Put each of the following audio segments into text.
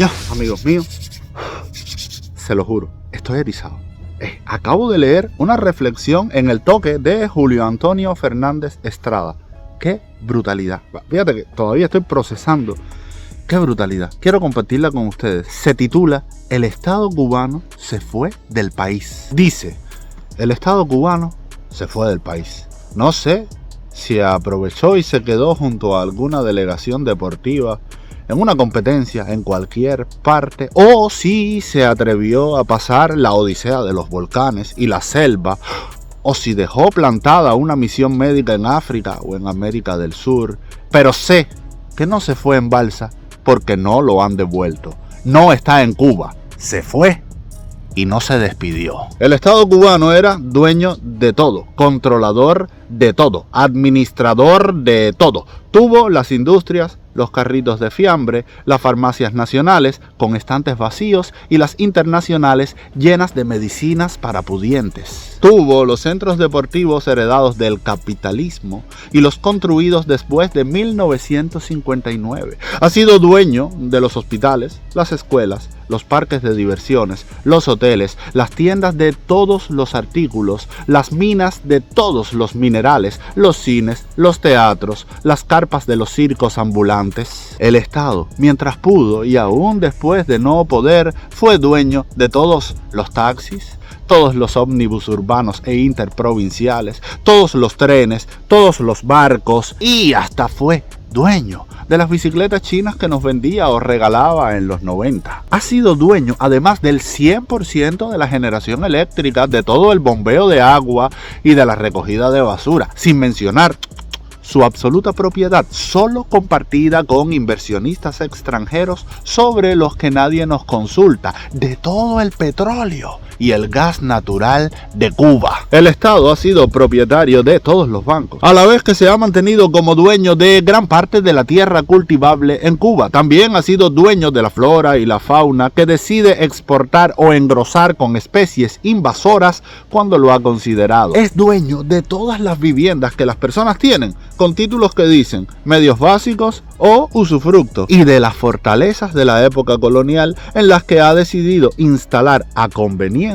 Ya, amigos míos, se lo juro, estoy erizado. Acabo de leer una reflexión en El Toque de Julio Antonio Fernández Estrada. ¡Qué brutalidad! Fíjate que todavía estoy procesando. ¡Qué brutalidad! Quiero compartirla con ustedes. Se titula El Estado cubano se fue del país. Dice, el Estado cubano se fue del país. No sé si aprovechó y se quedó junto a alguna delegación deportiva en una competencia en cualquier parte, o si se atrevió a pasar la odisea de los volcanes y la selva, o si dejó plantada una misión médica en África o en América del Sur. Pero sé que no se fue en balsa porque no lo han devuelto. No está en Cuba, se fue y no se despidió. El Estado cubano era dueño de todo, controlador de todo, administrador de todo. Tuvo las industrias, los carritos de fiambre, las farmacias nacionales con estantes vacíos y las internacionales llenas de medicinas para pudientes. Tuvo los centros deportivos heredados del capitalismo y los construidos después de 1959. Ha sido dueño de los hospitales, las escuelas, los parques de diversiones, los hoteles, las tiendas de todos los artículos, las minas de todos los minerales, los cines, los teatros, las carpas de los circos ambulantes. El Estado, mientras pudo y aún después de no poder, fue dueño de todos los taxis, todos los ómnibus urbanos e interprovinciales, todos los trenes, todos los barcos y hasta fue dueño de las bicicletas chinas que nos vendía o regalaba en los 90. Ha sido dueño además del 100% de la generación eléctrica, de todo el bombeo de agua y de la recogida de basura, sin mencionar su absoluta propiedad, solo compartida con inversionistas extranjeros sobre los que nadie nos consulta, de todo el petróleo y el gas natural de Cuba. El Estado ha sido propietario de todos los bancos, a la vez que se ha mantenido como dueño de gran parte de la tierra cultivable en Cuba. También ha sido dueño de la flora y la fauna que decide exportar o engrosar con especies invasoras cuando lo ha considerado. Es dueño de todas las viviendas que las personas tienen, con títulos que dicen medios básicos o usufructo, y de las fortalezas de la época colonial en las que ha decidido instalar a conveniencia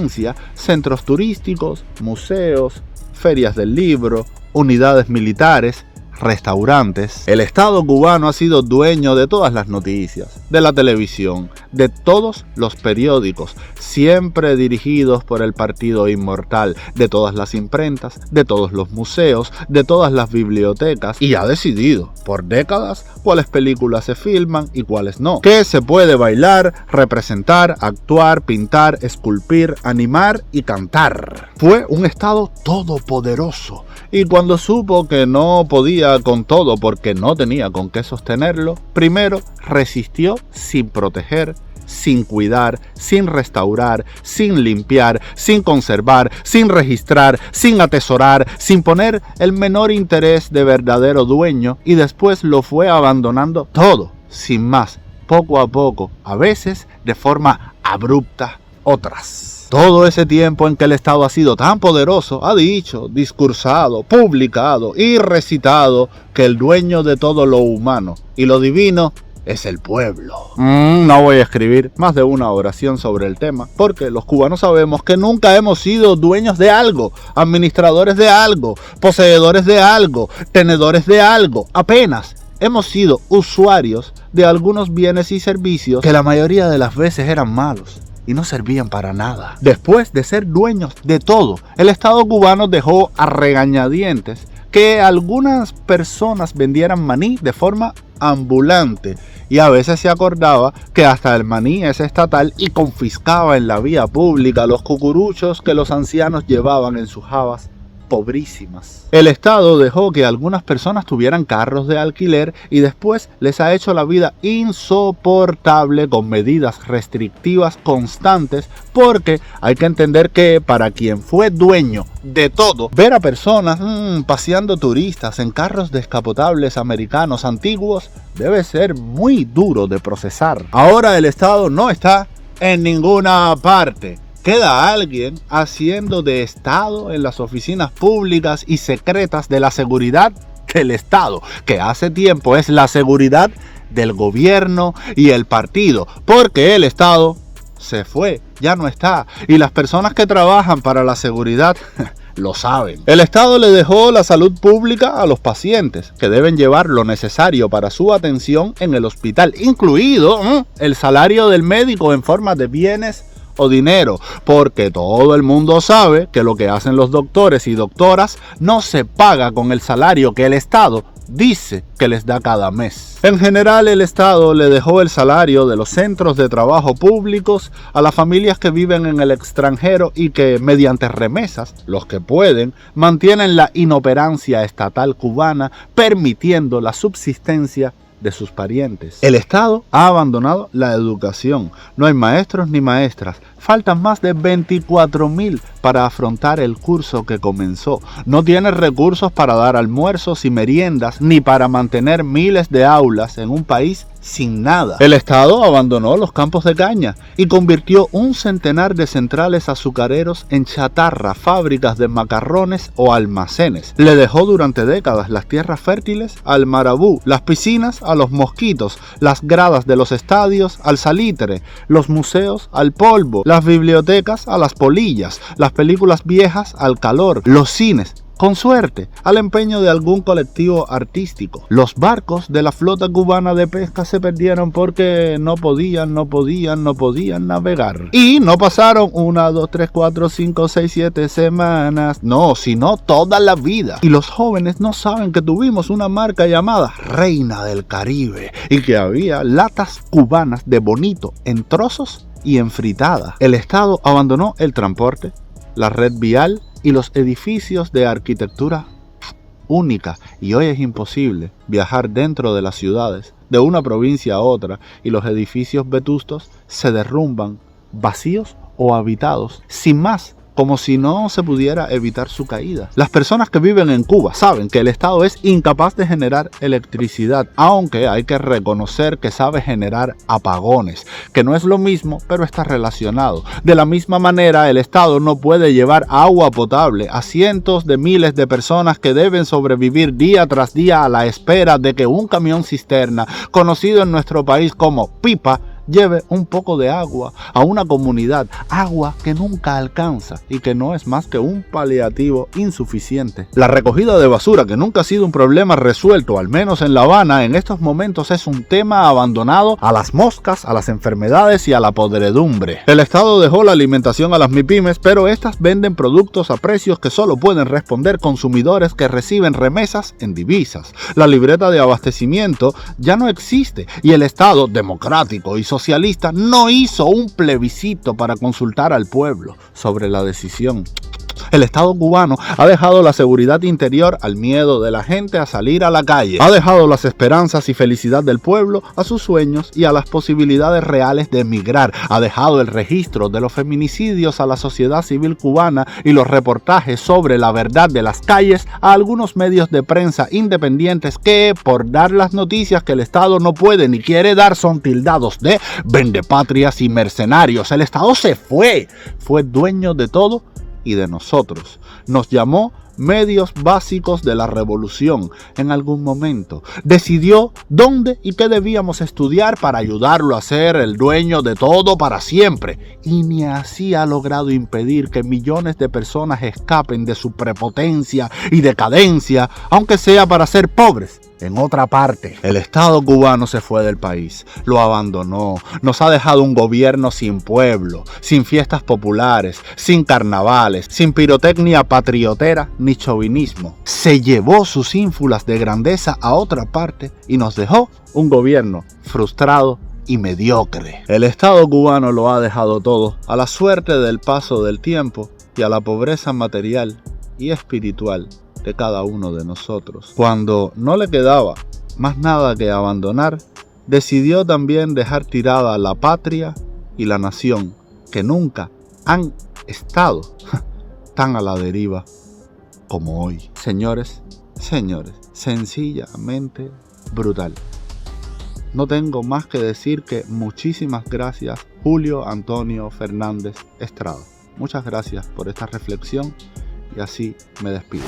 centros turísticos, museos, ferias del libro, unidades militares, restaurantes. El Estado cubano ha sido dueño de todas las noticias, de la televisión, de todos los periódicos, siempre dirigidos por el Partido Inmortal, de todas las imprentas, de todos los museos, de todas las bibliotecas, y ha decidido por décadas cuáles películas se filman y cuáles no, qué se puede bailar, representar, actuar, pintar, esculpir, animar y cantar. Fue un Estado todopoderoso, y cuando supo que no podía con todo porque no tenía con qué sostenerlo, primero resistió sin proteger, sin cuidar, sin restaurar, sin limpiar, sin conservar, sin registrar, sin atesorar, sin poner el menor interés de verdadero dueño, y después lo fue abandonando todo, sin más, poco a poco, a veces de forma abrupta, otras. Todo ese tiempo en que el Estado ha sido tan poderoso, ha dicho, discursado, publicado y recitado que el dueño de todo lo humano y lo divino es el pueblo. No voy a escribir más de una oración sobre el tema, porque los cubanos sabemos que nunca hemos sido dueños de algo, administradores de algo, poseedores de algo, tenedores de algo, apenas. Hemos sido usuarios de algunos bienes y servicios que la mayoría de las veces eran malos y no servían para nada. Después de ser dueños de todo, el Estado cubano dejó a regañadientes que algunas personas vendieran maní de forma ambulante, y a veces se acordaba que hasta el maní es estatal y confiscaba en la vía pública los cucuruchos que los ancianos llevaban en sus jabas pobrísimas. El Estado dejó que algunas personas tuvieran carros de alquiler y después les ha hecho la vida insoportable con medidas restrictivas constantes, porque hay que entender que para quien fue dueño de todo, ver a personas paseando turistas en carros descapotables americanos antiguos debe ser muy duro de procesar. Ahora el Estado no está en ninguna parte. Queda alguien haciendo de Estado en las oficinas públicas y secretas de la seguridad del Estado, que hace tiempo es la seguridad del gobierno y el partido, porque el Estado se fue, ya no está, y las personas que trabajan para la seguridad lo saben. El Estado le dejó la salud pública a los pacientes, que deben llevar lo necesario para su atención en el hospital, incluido el salario del médico en forma de bienes o dinero, porque todo el mundo sabe que lo que hacen los doctores y doctoras no se paga con el salario que el Estado dice que les da cada mes. En general, el Estado le dejó el salario de los centros de trabajo públicos a las familias que viven en el extranjero y que, mediante remesas, los que pueden, mantienen la inoperancia estatal cubana, permitiendo la subsistencia de sus parientes. El Estado ha abandonado la educación. No hay maestros ni maestras. Faltan más de 24.000 para afrontar el curso que comenzó. No tiene recursos para dar almuerzos y meriendas, ni para mantener miles de aulas en un país sin nada. El Estado abandonó los campos de caña y convirtió un centenar de centrales azucareros en chatarra, fábricas de macarrones o almacenes. Le dejó durante décadas las tierras fértiles al marabú, las piscinas a los mosquitos, las gradas de los estadios al salitre, los museos al polvo, las bibliotecas a las polillas, las películas viejas al calor, los cines, con suerte, al empeño de algún colectivo artístico. Los barcos de la flota cubana de pesca se perdieron porque no podían navegar. Y no pasaron 1, 2, 3, 4, 5, 6, 7 semanas, no, sino toda la vida. Y los jóvenes no saben que tuvimos una marca llamada Reina del Caribe y que había latas cubanas de bonito en trozos y en fritada. El Estado abandonó el transporte, la red vial y los edificios de arquitectura única, y hoy es imposible viajar dentro de las ciudades de una provincia a otra y los edificios vetustos se derrumban vacíos o habitados sin más, como si no se pudiera evitar su caída. Las personas que viven en Cuba saben que el Estado es incapaz de generar electricidad, aunque hay que reconocer que sabe generar apagones, que no es lo mismo, pero está relacionado. De la misma manera, el Estado no puede llevar agua potable a cientos de miles de personas que deben sobrevivir día tras día a la espera de que un camión cisterna, conocido en nuestro país como pipa, lleve un poco de agua a una comunidad, agua que nunca alcanza y que no es más que un paliativo insuficiente. La recogida de basura, que nunca ha sido un problema resuelto, al menos en La Habana, en estos momentos es un tema abandonado a las moscas, a las enfermedades y a la podredumbre. El Estado dejó la alimentación a las MIPYMES, pero estas venden productos a precios que solo pueden responder consumidores que reciben remesas en divisas. La libreta de abastecimiento ya no existe y el Estado democrático y socialista no hizo un plebiscito para consultar al pueblo sobre la decisión. El Estado cubano ha dejado la seguridad interior al miedo de la gente a salir a la calle. Ha dejado las esperanzas y felicidad del pueblo a sus sueños y a las posibilidades reales de emigrar. Ha dejado el registro de los feminicidios a la sociedad civil cubana y los reportajes sobre la verdad de las calles a algunos medios de prensa independientes que, por dar las noticias que el Estado no puede ni quiere dar, son tildados de vendepatrias y mercenarios. El Estado se fue dueño de todo y de nosotros. Nos llamó medios básicos de la revolución en algún momento. Decidió dónde y qué debíamos estudiar para ayudarlo a ser el dueño de todo para siempre. Y ni así ha logrado impedir que millones de personas escapen de su prepotencia y decadencia, aunque sea para ser pobres en otra parte. El Estado cubano se fue del país, lo abandonó, nos ha dejado un gobierno sin pueblo, sin fiestas populares, sin carnavales, sin pirotecnia patriotera ni chauvinismo. Se llevó sus ínfulas de grandeza a otra parte y nos dejó un gobierno frustrado y mediocre. El Estado cubano lo ha dejado todo a la suerte del paso del tiempo y a la pobreza material y espiritual de cada uno de nosotros. Cuando no le quedaba más nada que abandonar, decidió también dejar tirada la patria y la nación, que nunca han estado tan a la deriva como hoy. Señores, sencillamente brutal. No tengo más que decir que muchísimas gracias, Julio Antonio Fernández Estrada. Muchas gracias por esta reflexión y así me despido.